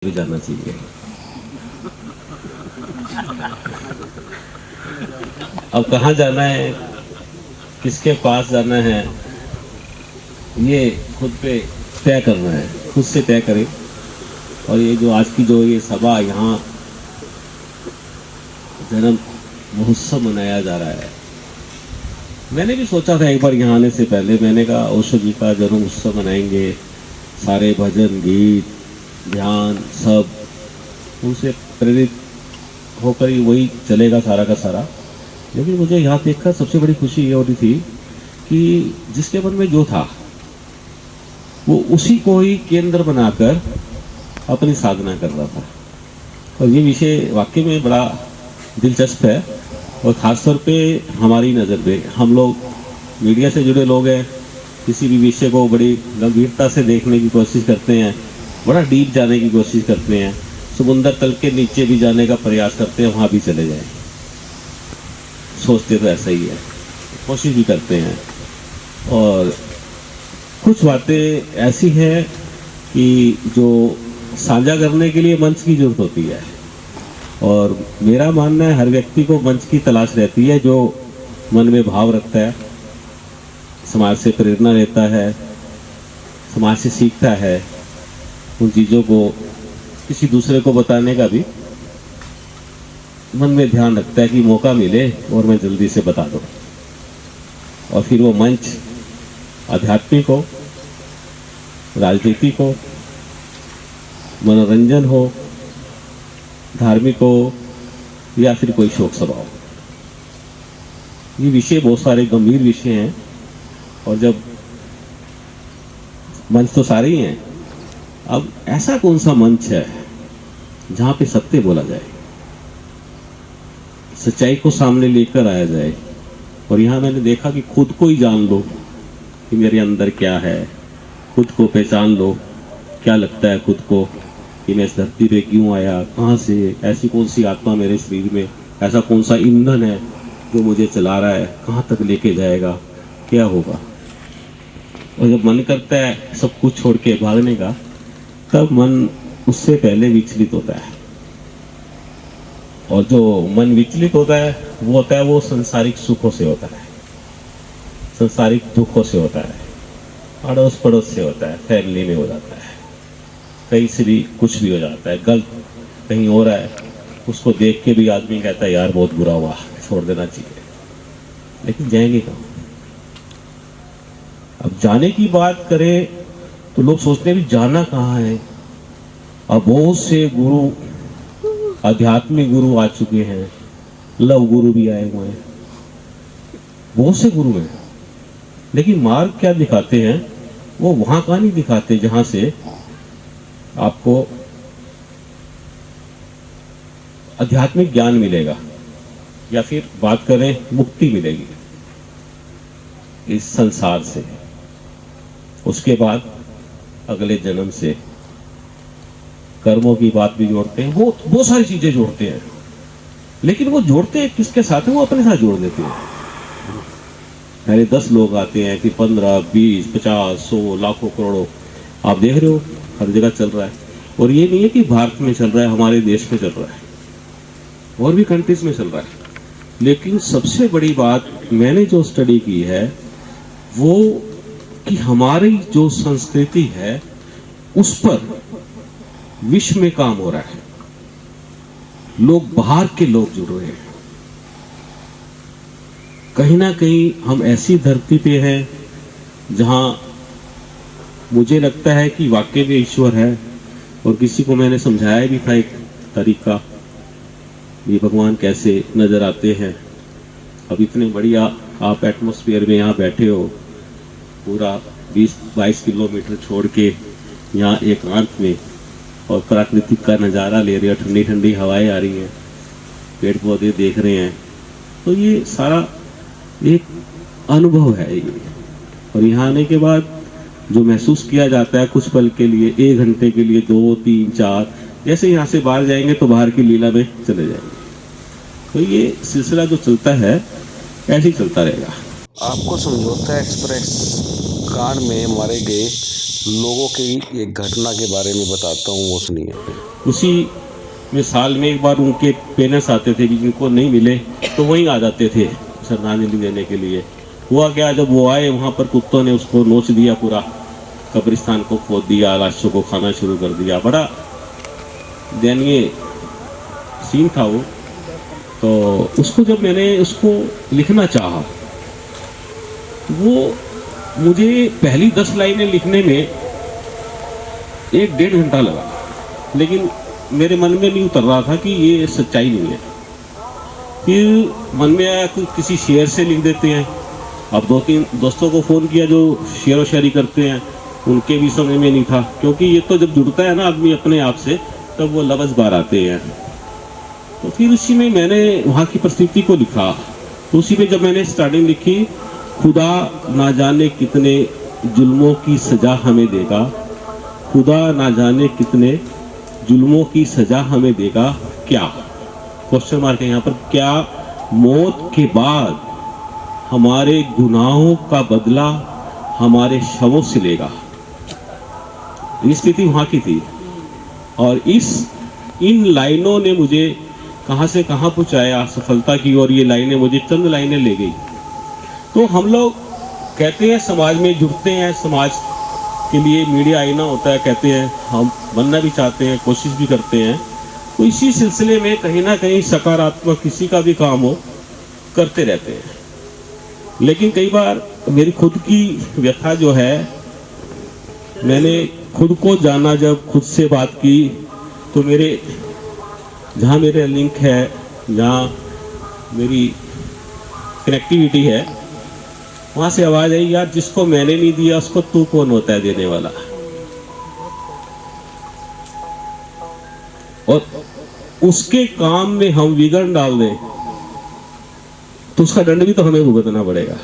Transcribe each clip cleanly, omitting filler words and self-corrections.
भी जाना चाहिए। अब कहाँ जाना है, किसके पास जाना है, ये खुद पे तय करना है, खुद से तय करें। और ये जो आज की जो ये सभा यहाँ जन्म महोत्सव मनाया जा रहा है, मैंने भी सोचा था एक बार यहाँ आने से पहले, मैंने कहा ओशो जी का जन्म उत्सव मनाएंगे, सारे भजन गीत ध्यान सब उनसे प्रेरित होकर ही वही चलेगा सारा का सारा। लेकिन मुझे यहाँ देखकर सबसे बड़ी खुशी ये हो रही थी कि जिसके मन में जो था वो उसी को ही केंद्र बनाकर अपनी साधना कर रहा था। और ये विषय वाकई में बड़ा दिलचस्प है। और ख़ासतौर पे हमारी नज़र पे हम लोग मीडिया से जुड़े लोग हैं, किसी भी विषय को बड़ी गंभीरता से देखने की कोशिश करते हैं, बड़ा डीप जाने की कोशिश करते हैं, समुंदर तल के नीचे भी जाने का प्रयास करते हैं, वहाँ भी चले जाएं। सोचते तो ऐसा ही है, कोशिश भी करते हैं। और कुछ बातें ऐसी हैं कि जो साझा करने के लिए मंच की जरूरत होती है। और मेरा मानना है हर व्यक्ति को मंच की तलाश रहती है, जो मन में भाव रखता है, समाज से प्रेरणा लेता है, समाज से सीखता है, उन चीज़ों को किसी दूसरे को बताने का भी मन में ध्यान रखता है कि मौका मिले और मैं जल्दी से बता दूं। और फिर वो मंच आध्यात्मिक हो, राजनीतिक हो, मनोरंजन हो, धार्मिक हो, या फिर कोई शोक सभा हो। ये विषय बहुत सारे गंभीर विषय हैं। और जब मंच तो सारे ही हैं, अब ऐसा कौन सा मंच है जहां पे सत्य बोला जाए, सच्चाई को सामने लेकर आया जाए। और यहाँ मैंने देखा कि खुद को ही जान लो कि मेरे अंदर क्या है, खुद को पहचान लो, क्या लगता है खुद को कि मैं इस धरती पे क्यों आया, कहाँ से, ऐसी कौन सी आत्मा मेरे शरीर में, ऐसा कौन सा ईंधन है जो मुझे चला रहा है, कहाँ तक लेके जाएगा, क्या होगा। और जब मन करता है सब कुछ छोड़ के भागने का, तब मन उससे पहले विचलित होता है। और जो मन विचलित होता है वो होता है, वो संसारिक सुखों से होता है, संसारिक दुखों से होता है, अड़ोस पड़ोस से होता है, फैमिली में हो जाता है, कहीं से भी कुछ भी हो जाता है, गलत कहीं हो रहा है, उसको देख के भी आदमी कहता है यार बहुत बुरा हुआ, छोड़ देना चाहिए। लेकिन जाएंगे कहाँ? अब जाने की बात करें तो लोग सोचते हैं भी जाना कहाँ है। अब बहुत से गुरु, आध्यात्मिक गुरु आ चुके हैं, लव गुरु भी आए हुए हैं, बहुत से गुरु हैं, लेकिन मार्ग क्या दिखाते हैं, वो वहां का नहीं दिखाते जहां से आपको आध्यात्मिक ज्ञान मिलेगा, या फिर बात करें मुक्ति मिलेगी इस संसार से, उसके बाद अगले जन्म से। कर्मों की बात भी जोड़ते हैं, वो बहुत सारी चीजें जोड़ते हैं। लेकिन वो जोड़ते हैं किसके साथ है, वो अपने साथ जोड़ देते हैं। पहले 10 लोग आते हैं, कि 15, 20, 50, 100, लाखों, करोड़ों, आप देख रहे हो हर जगह चल रहा है। और ये नहीं है कि भारत में चल रहा है, हमारे देश में चल रहा है, और भी कंट्रीज में चल रहा है। लेकिन सबसे बड़ी बात मैंने जो स्टडी की है वो कि हमारी जो संस्कृति है उस पर विश्व में काम हो रहा है। लोग बाहर के लोग जुड़ रहे हैं। कहीं ना कहीं हम ऐसी धरती पे हैं जहां मुझे लगता है कि वाकई में ईश्वर है। और किसी को मैंने समझाया भी था एक तरीका, ये भगवान कैसे नजर आते हैं। अब इतने बढ़िया आप एटमॉस्फेयर में यहाँ बैठे हो, पूरा 20-22 किलोमीटर छोड़ के यहाँ एकांत में, और प्राकृतिक का नज़ारा ले रहे हो, ठंडी ठंडी हवाएं आ रही हैं, पेड़ पौधे देख रहे हैं, तो ये सारा एक अनुभव है ये। और यहाँ आने के बाद जो महसूस किया जाता है कुछ पल के लिए, 1 घंटे के लिए, 2, 3, 4, जैसे यहाँ से बाहर जाएंगे तो बाहर की लीला में चले जाएंगे। तो ये सिलसिला जो चलता है ऐसे ही चलता रहेगा। आपको समझौता एक्सप्रेस का कांड में मारे गए लोगों की एक घटना के बारे में बताता हूँ, वो सुनिए। उसी में साल में एक बार उनके पेरेंट्स आते थे कि जिनको नहीं मिले तो वहीं आ जाते थे श्रद्धांजलि देने के लिए। हुआ क्या, जब वो आए वहाँ पर कुत्तों ने उसको नोच दिया, पूरा कब्रिस्तान को खोद दिया, लाशों को खाना शुरू कर दिया। बड़ा दयनीय सीन था वो। तो उसको जब मैंने उसको लिखना चाहा, वो मुझे पहली 10 लाइनें लिखने में 1-1.5 घंटा लगा, लेकिन मेरे मन में नहीं उतर रहा था कि ये सच्चाई नहीं है। फिर मन में आया कि किसी शेर से लिख देते हैं। अब 2-3 दोस्तों को फ़ोन किया जो शेर व शायरी करते हैं, उनके भी समझ में नहीं था, क्योंकि ये तो जब जुड़ता है ना आदमी अपने आप से, तब वो लफ्ज़ बाहर आते हैं। तो फिर उसी में मैंने वहाँ की परिस्थिति को लिखा। तो उसी में जब मैंने स्टार्टिंग लिखी, खुदा ना जाने कितने जुल्मों की सज़ा हमें देगा, खुदा ना जाने कितने जुल्मों की सज़ा हमें देगा, क्या क्वेश्चन मार्क है यहाँ पर, क्या मौत के बाद हमारे गुनाहों का बदला हमारे शवों से लेगा। ये स्थिति वहाँ की थी। और इन लाइनों ने मुझे कहाँ से कहाँ पहुँचाया सफलता की, और ये लाइनें मुझे चंद लाइनें ले गई। तो हम लोग कहते हैं समाज में जुड़ते हैं, समाज के लिए मीडिया आईना होता है, कहते हैं हम बनना भी चाहते हैं, कोशिश भी करते हैं। तो इसी सिलसिले में कहीं ना कहीं सकारात्मक किसी का भी काम हो करते रहते हैं। लेकिन कई बार मेरी खुद की व्यथा जो है, मैंने खुद को जाना, जब खुद से बात की तो जहाँ मेरे लिंक है, जहाँ मेरी कनेक्टिविटी है, वहाँ से आवाज़ आई, यार जिसको मैंने नहीं दिया उसको तू कौन होता है देने वाला। और उसके काम में हम विघ्न डाल दें तो उसका दंड भी तो हमें भुगतना पड़ेगा।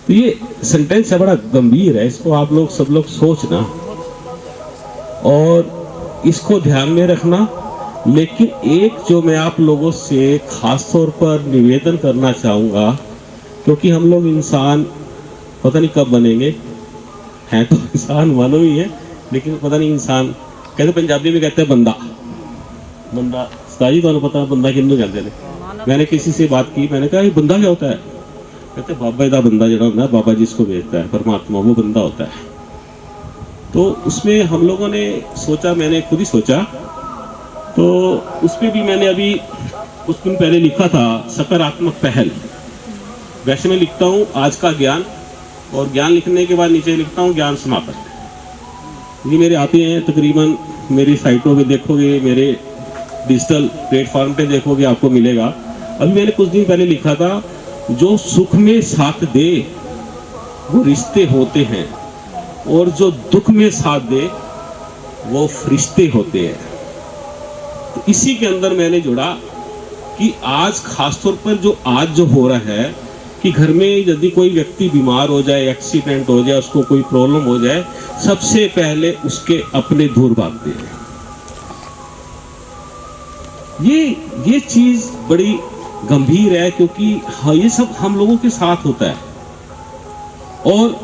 तो ये सेंटेंस है, बड़ा गंभीर है, इसको आप लोग सब लोग सोचना और इसको ध्यान में रखना। लेकिन एक जो मैं आप लोगों से खास तौर पर निवेदन करना चाहूँगा, क्योंकि हम लोग इंसान पता नहीं कब बनेंगे, हैं तो इंसान मानो ही है, लेकिन पता नहीं इंसान कहते, पंजाबी में कहते हैं बंदा सताजी, तो पता बंदा किन्नू कहते हैं। मैंने किसी से बात की, मैंने कहा ये बंदा क्या होता है, कहते बाबा का बंदा जो होता है, बाबा जिसको भेजता है परमात्मा, वो बंदा होता है। तो उसमें हम लोगों ने सोचा, मैंने खुद ही सोचा, तो उसमें भी मैंने अभी कुछ दिन पहले लिखा था सकारात्मक पहल। वैसे मैं लिखता हूँ आज का ज्ञान, और ज्ञान लिखने के बाद नीचे लिखता हूँ ज्ञान समापन। ये मेरे आते हैं तकरीबन, मेरी साइटों पे देखोगे, मेरे डिजिटल प्लेटफॉर्म पे देखोगे, आपको मिलेगा। अभी मैंने कुछ दिन पहले लिखा था, जो सुख में साथ दे वो रिश्ते होते हैं, और जो दुख में साथ दे वो फरिश्ते होते हैं। तो इसी के अंदर मैंने जुड़ा कि आज खासतौर पर जो हो रहा है कि घर में यदि कोई व्यक्ति बीमार हो जाए, एक्सीडेंट हो जाए, उसको कोई प्रॉब्लम हो जाए, सबसे पहले उसके अपने दूर भागते हैं। ये चीज बड़ी गंभीर है, क्योंकि हाँ, ये सब हम लोगों के साथ होता है। और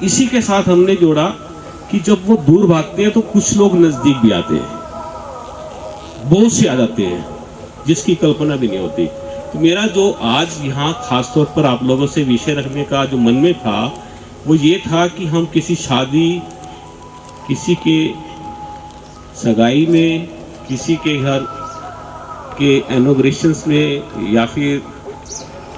इसी के साथ हमने जोड़ा कि जब वो दूर भागते हैं तो कुछ लोग नजदीक भी आते हैं, बहुत से आ जाते हैं जिसकी कल्पना भी नहीं होती। तो मेरा जो आज यहाँ खास तौर पर आप लोगों से विषय रखने का जो मन में था, वो ये था कि हम किसी शादी, किसी के सगाई में, किसी के घर के इनॉग्रेशंस में, या फिर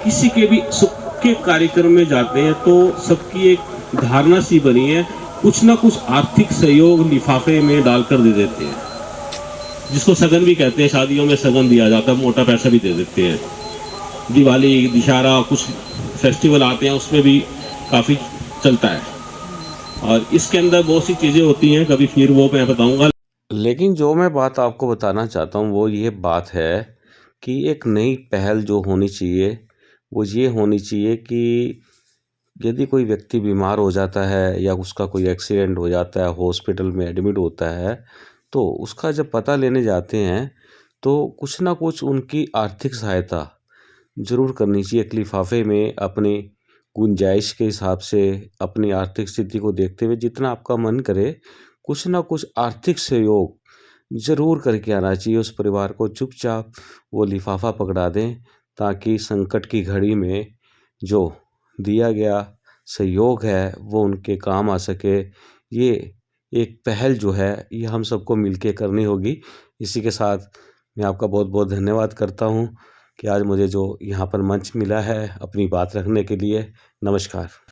किसी के भी सुख के कार्यक्रम में जाते हैं, तो सबकी एक धारणा सी बनी है, कुछ ना कुछ आर्थिक सहयोग लिफाफे में डालकर दे देते हैं, जिसको सगन भी कहते हैं। शादियों में सगन दिया जाता है, मोटा पैसा भी दे देते हैं। दिवाली, दशहरा, कुछ फेस्टिवल आते हैं, उसमें भी काफ़ी चलता है, और इसके अंदर बहुत सी चीज़ें होती हैं, कभी फिर वो मैं बताऊंगा। लेकिन जो मैं बात आपको बताना चाहता हूँ वो ये बात है कि एक नई पहल जो होनी चाहिए वो ये होनी चाहिए कि यदि कोई व्यक्ति बीमार हो जाता है या उसका कोई एक्सीडेंट हो जाता है, हॉस्पिटल में एडमिट होता है, तो उसका जब पता लेने जाते हैं तो कुछ ना कुछ उनकी आर्थिक सहायता ज़रूर करनी चाहिए। एक लिफाफे में अपनी गुंजाइश के हिसाब से अपनी आर्थिक स्थिति को देखते हुए जितना आपका मन करे कुछ ना कुछ आर्थिक सहयोग ज़रूर करके आना चाहिए उस परिवार को। चुपचाप वो लिफाफा पकड़ा दें ताकि संकट की घड़ी में जो दिया गया सहयोग है वो उनके काम आ सके। ये एक पहल जो है ये हम सबको मिलके करनी होगी। इसी के साथ मैं आपका बहुत बहुत धन्यवाद करता हूँ कि आज मुझे जो यहाँ पर मंच मिला है अपनी बात रखने के लिए। नमस्कार।